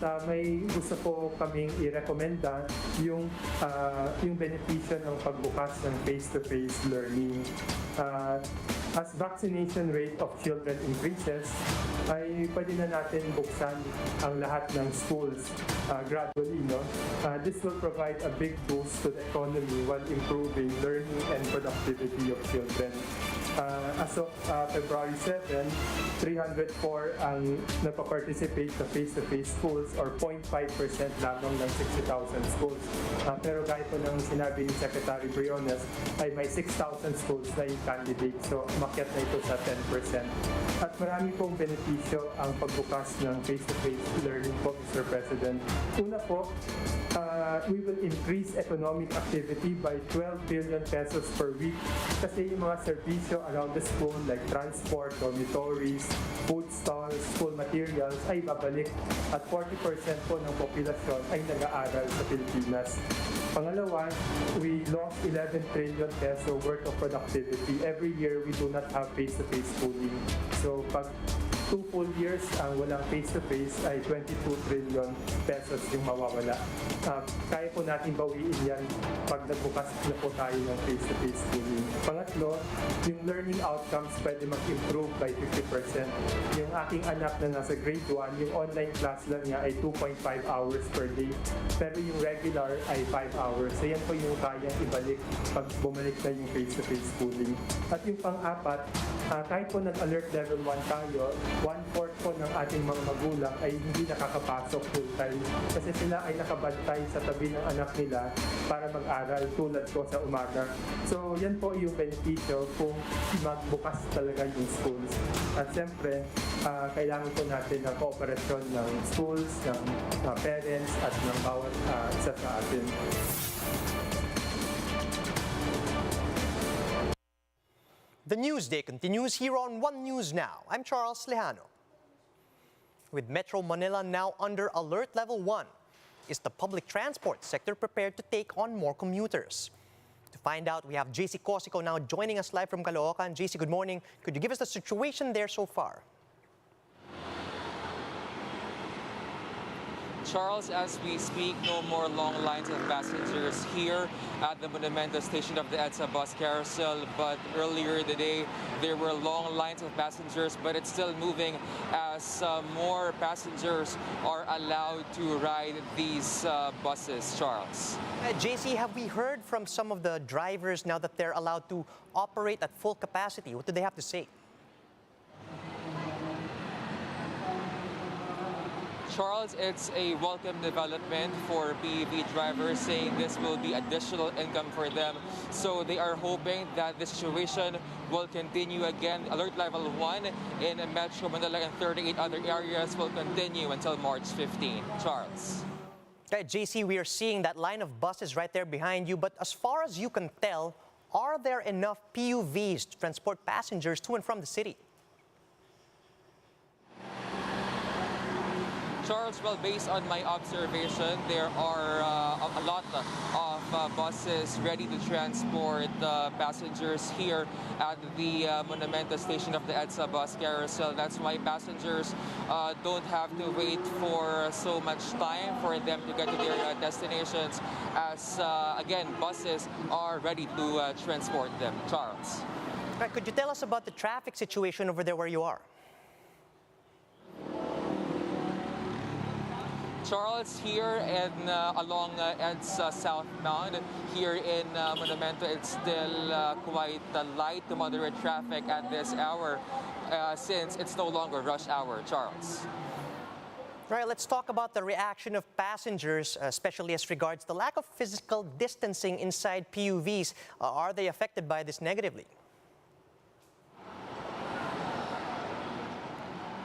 At may gusto po kaming i-recommenda yung benepisyo ng pagbukas ng face-to-face learning. As vaccination rate of children increases, ay pwede na natin buksan ang lahat ng schools gradually. This will provide a big boost to the economy while improving learning and productivity of children. As of February 7, 304 ang napaparticipate sa face-to-face schools or 0.5% lamang ng 60,000 schools. Pero gaya po ng sinabi ni Secretary Briones, ay may 6,000 schools na yung candidate. So, umakyat na ito sa 10%. At marami pong benepisyo ang pagbukas ng face-to-face learning po, Mr. President. Una po, we will increase economic activity by 12 billion pesos per week kasi yung mga serbisyo around the school like transport, dormitories, food stalls, school materials ay babalik at 40% po ng populasyon ay nag-aaral sa Pilipinas. Pangalawa, we lost 11 trillion peso worth of productivity. Every year, we do not have face-to-face schooling. So, pag 2 full years ang walang face-to-face ay 22 trillion pesos yung mawawala. Kaya po natin bawiin yan pag nagbukas na po tayo ng face-to-face schooling. Pangatlo, yung learning outcomes pwede mag-improve by 50%. Yung aking anak na nasa grade 1, yung online class lang niya ay 2.5 hours per day. Pero yung regular ay 5 hours. So yan po yung kayang ibalik pag bumalik na yung face-to-face schooling. At yung pang-apat, kahit po nag-alert level 1 tayo, 1/4 po ng ating mga magulang ay hindi nakakapasok full-time kasi sila ay nakabantay sa tabi ng anak nila para mag-aral tulad ko sa umaga. So, yan po yung benepisyo kung magbukas talaga yung schools. At siyempre, kailangan po natin ng kooperasyon ng schools, ng parents, at ng bawat isa sa atin. The Newsday continues here on One News Now. I'm Charles Lejano. With Metro Manila now under Alert Level 1, is the public transport sector prepared to take on more commuters? To find out, we have JC Cosico now joining us live from Caloocan. JC, good morning. Could you give us the situation there so far? Charles, as we speak, no more long lines of passengers here at the Monumento station of the EDSA bus carousel. But earlier today, there were long lines of passengers, but it's still moving as more passengers are allowed to ride these buses, Charles. JC, have we heard from some of the drivers now that they're allowed to operate at full capacity? What do they have to say? Charles, it's a welcome development for PEV drivers, saying this will be additional income for them. So they are hoping that the situation will continue again. Alert level 1 in Metro Manila and 38 other areas will continue until March 15. Charles. Okay, JC, we are seeing that line of buses right there behind you. But as far as you can tell, are there enough PUVs to transport passengers to and from the city? Charles, well, based on my observation, there are a lot of buses ready to transport passengers here at the Monumento station of the EDSA bus carousel. That's why passengers don't have to wait for so much time for them to get to their destinations, as, again, buses are ready to transport them. Charles. Right, could you tell us about the traffic situation over there where you are? Charles, here and along EDSA southbound, here in Monumento, it's still quite light to moderate traffic at this hour since it's no longer rush hour, Charles. Right, let's talk about the reaction of passengers, especially as regards the lack of physical distancing inside PUVs. Are they affected by this negatively?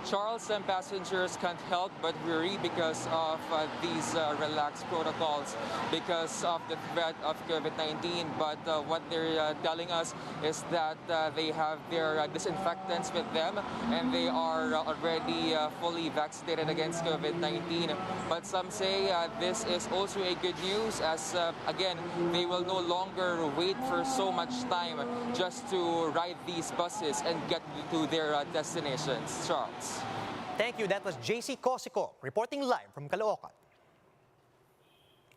Charles, some passengers can't help but worry because of these relaxed protocols because of the threat of COVID-19. But what they're telling us is that they have their disinfectants with them and they are already fully vaccinated against COVID-19. But some say this is also a good news as, again, they will no longer wait for so much time just to ride these buses and get to their destinations. Charles. Thank you. That was JC Cosico reporting live from Caloocan.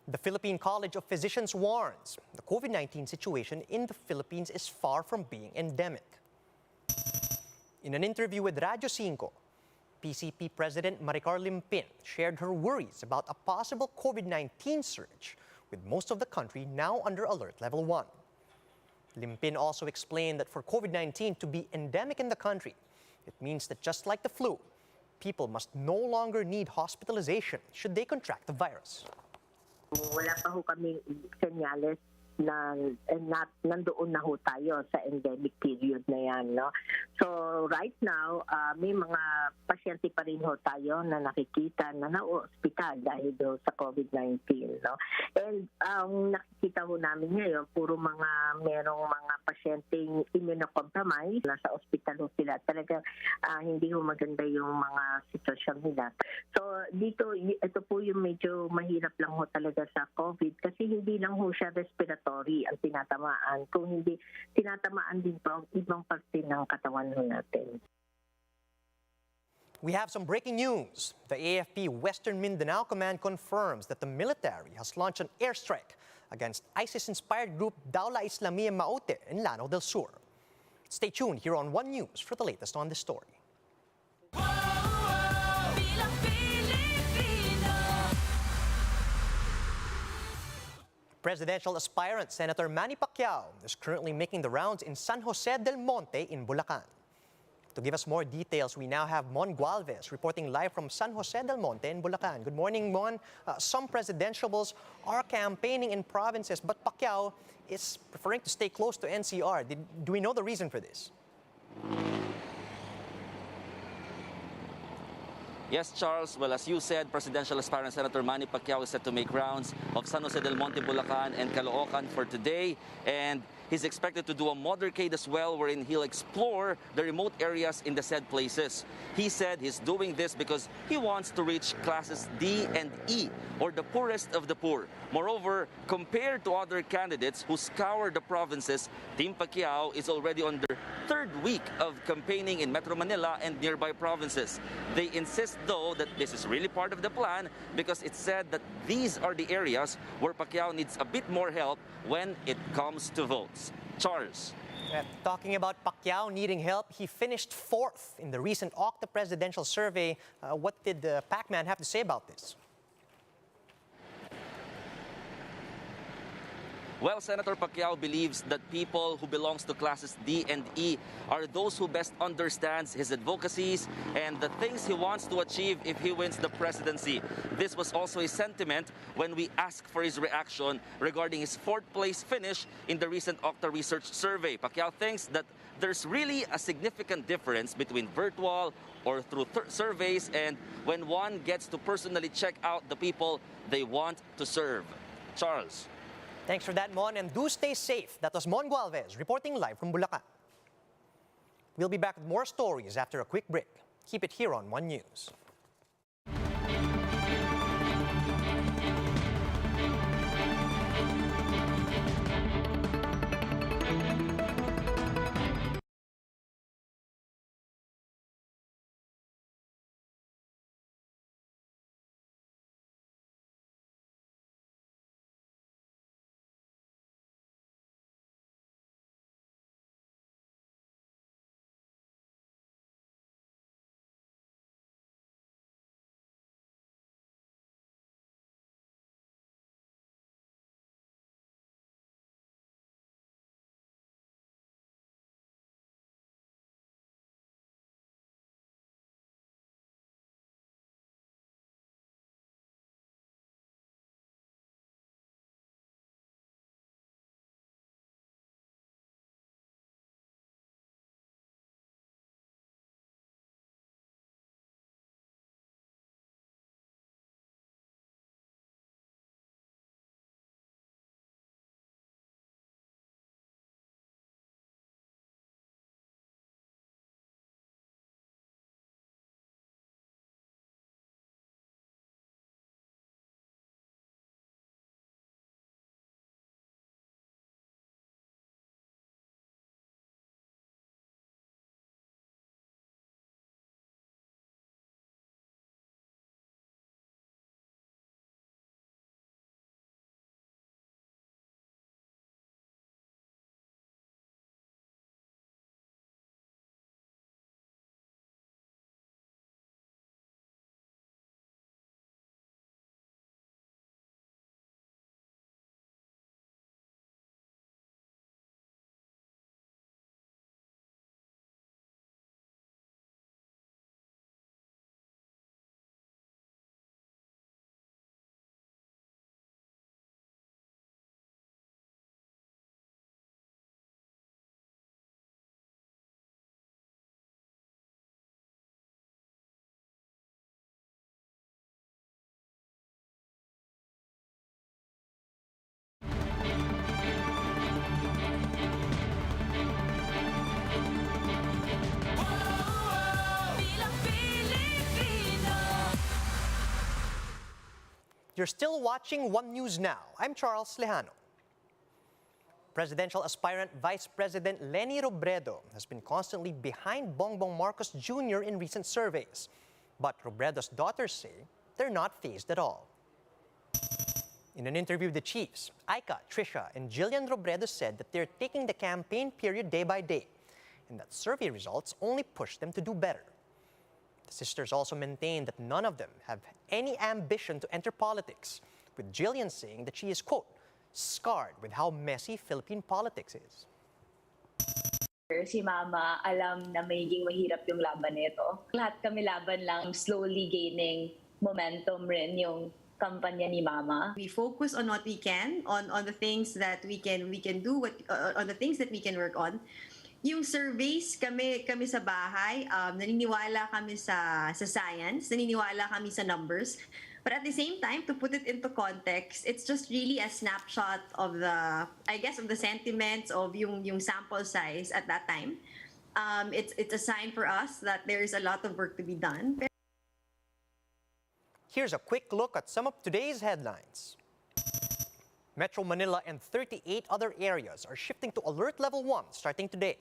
The Philippine College of Physicians warns the COVID-19 situation in the Philippines is far from being endemic. In an interview with Radyo 5, PCP President Maricar Limpin shared her worries about a possible COVID-19 surge, with most of the country now under alert level 1. Limpin also explained that for COVID-19 to be endemic in the country, it means that just like the flu, people must no longer need hospitalization should they contract the virus. Wala pa ho kaming senyales na nandoon na ho tayo sa endemic period na yan, no? So right now, may mga pasyente pa rin ho tayo na nakikita na na-hospital dahil do sa COVID-19, no? And ang nakikita ho namin ngayon, puro merong mga pasyenteng immunocompromised, nasa hospital ho sila. Talaga hindi ho maganda yung mga sitwasyon nila. So dito, ito po yung medyo mahirap lang ho talaga sa COVID kasi hindi lang ho siya respiratory ang tinatamaan. Kung hindi, tinatamaan din po ang ibang parte ng katawan ho natin. We have some breaking news. The AFP Western Mindanao Command confirms that the military has launched an airstrike against ISIS-inspired group Dawla Islamiyah Maute in Lanao del Sur. Stay tuned here on One News for the latest on this story. Presidential aspirant Senator Manny Pacquiao is currently making the rounds in San Jose del Monte in Bulacan. To give us more details, we now have Mon Gualvez reporting live from San Jose del Monte in Bulacan. Good morning, Mon. Some presidentiables are campaigning in provinces, but Pacquiao is preferring to stay close to NCR. Do we know the reason for this? Yes, Charles. Well, as you said, presidential aspirant Senator Manny Pacquiao is set to make rounds of San Jose del Monte, Bulacan, and Caloocan for today. And he's expected to do a motorcade as well, wherein he'll explore the remote areas in the said places. He said he's doing this because he wants to reach classes D and E, or the poorest of the poor. Moreover, compared to other candidates who scour the provinces, Team Pacquiao is already on their third week of campaigning in Metro Manila and nearby provinces. They insist, though, that this is really part of the plan because it's said that these are the areas where Pacquiao needs a bit more help when it comes to votes. Charles. Talking about Pacquiao needing help, he finished 4th in the recent Octa presidential survey. What did the Pac-Man have to say about this? Well, Senator Pacquiao believes that people who belongs to classes D and E are those who best understands his advocacies and the things he wants to achieve if he wins the presidency. This was also a sentiment when we asked for his reaction regarding his 4th place finish in the recent Octa Research survey. Pacquiao thinks that there's really a significant difference between virtual or through surveys and when one gets to personally check out the people they want to serve. Charles. Thanks for that, Mon, and do stay safe. That was Mon Gualvez reporting live from Bulacan. We'll be back with more stories after a quick break. Keep it here on One News. You're still watching One News Now. I'm Charles Lejano. Presidential aspirant Vice President Leni Robredo has been constantly behind Bongbong Marcos Jr. in recent surveys. But Robredo's daughters say they're not fazed at all. In an interview with the chiefs, Aika, Trisha, and Jillian Robredo said that they're taking the campaign period day by day and that survey results only push them to do better. The sisters also maintain that none of them have any ambition to enter politics, with Jillian saying that she is, quote, scarred with how messy Philippine politics is. Si Mama alam na magiging mahirap yung laban nito. Lahat kami laban lang, slowly gaining momentum rin yung kampanya ni Mama. We focus on what we can, on the things that we can do, on the things that we can work on. Yung surveys, kami sa bahay, naniniwala kami sa science, naniniwala kami sa numbers. But at the same time, to put it into context, it's just really a snapshot of the sentiments of yung sample size at that time. It's a sign for us that there is a lot of work to be done. Here's a quick look at some of today's headlines. Metro Manila and 38 other areas are shifting to Alert Level 1 starting today.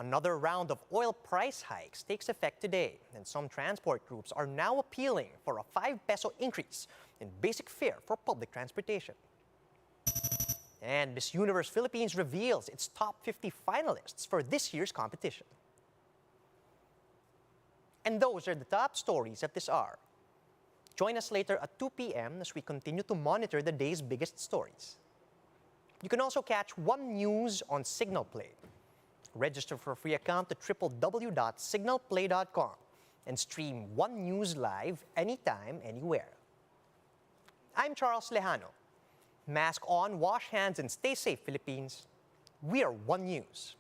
Another round of oil price hikes takes effect today, and some transport groups are now appealing for a 5 peso increase in basic fare for public transportation. And Miss Universe Philippines reveals its top 50 finalists for this year's competition. And those are the top stories of this hour. Join us later at 2 p.m. as we continue to monitor the day's biggest stories. You can also catch One News on Signal Play. Register for a free account at www.signalplay.com and stream One News live anytime, anywhere. I'm Charles Lejano. Mask on, wash hands, and stay safe, Philippines. We are One News.